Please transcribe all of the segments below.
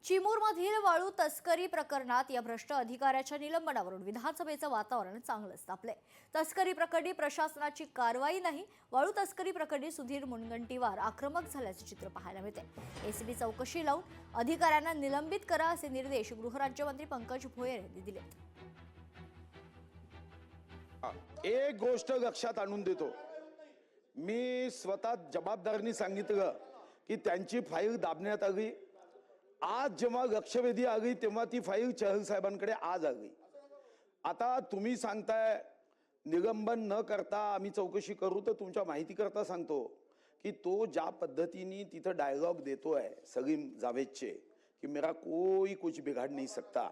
चिमूरमधील वाळू तस्करी प्रकरणात या भ्रष्ट अधिकाऱ्याच्या निलंबनावरून विधानसभेचं वातावरण चांगलंच तापलंय। तस्करी प्रकरणी प्रशासनाची कारवाई नाही, वाळू तस्करी प्रकरणी सुधीर मुनगंटीवार आक्रमक झाल्याचे चित्र पाहायला मिळते। एसीबी चौकशी लावून अधिकाऱ्यांना निलंबित करा असे निर्देश गृहराज्यमंत्री पंकज भोयर यांनी दिले। एक गोष्ट लक्षात आणून देतो, मी स्वतः जबाबदारीने सांगितलं की त्यांची फाईल दाबण्यात आली। आज जेव्हा लक्षवेधी आली तेव्हा ती फाईल चहल साहेबांकडे आज आली। आता तुम्ही सांगताय निलंबन न करता आम्ही चौकशी करू, तर तुमच्या माहिती करता सांगतो की तो ज्या पद्धतीने तिथं डायलॉग देतोय सलीम जावेदचे की मेरा कोई कुछ बिगाड़ नहीं सकता,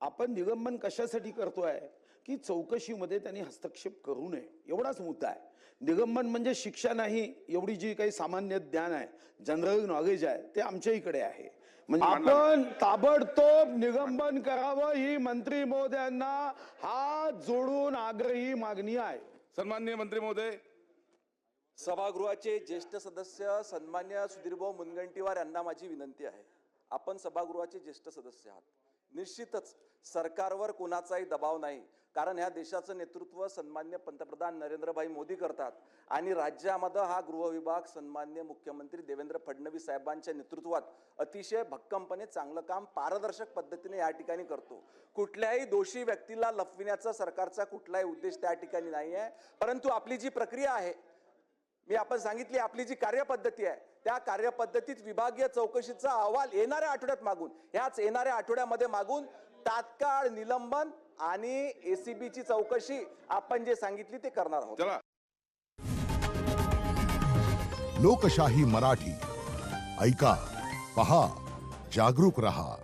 आपण निलंबन कशासाठी करतोय की चौकशीमध्ये त्यांनी हस्तक्षेप करू नये, एवढाच मुद्दा आहे। निलंबन म्हणजे शिक्षा नाही, एवढी जी काही सामान्य ज्ञान आहे, जनरल नॉलेज आहे, ते आमच्या इकडे आहे। म्हणजे आपण ताबडतोब निलंबन करावं ही मंत्री महोदयांना हात जोडून आग्रही मागणी आहे। सन्माननीय मंत्री महोदय, सभागृहाचे ज्येष्ठ सदस्य सन्मान्य सुधीरभाऊ मुनगंटीवार यांना माझी विनंती आहे। आपण सभागृहाचे ज्येष्ठ सदस्य आहात, निश्चितच सरकारवर कोणाचाही दबाव नाही, कारण ह्या देशाचं नेतृत्व सन्मान्य पंतप्रधान नरेंद्रभाई मोदी करतात आणि राज्यामध्ये हा गृह विभाग सन्मान्य मुख्यमंत्री देवेंद्र फडणवीस साहेबांच्या नेतृत्वात अतिशय भक्कमपणे चांगलं काम पारदर्शक पद्धतीने या ठिकाणी करतो। कुठल्याही दोषी व्यक्तीला लपविण्याचा सरकारचा कुठलाही उद्देश त्या ठिकाणी नाही आहे, परंतु आपली जी प्रक्रिया आहे, मी आपण सांगितली आपली जी कार्यपद्धती आहे, त्या कार्यपद्धतीत विभागीय चौकशीचा अहवाल येणाऱ्या आठवड्यात मागून, ह्याच येणाऱ्या आठवड्यामध्ये मागून तात्काळ निलंबन आणि एसीबीची चौकशी आपण जे सांगितली ते करणार आहोत। चला। लोकशाही मराठी ऐका, पहा, जागरूक रहा।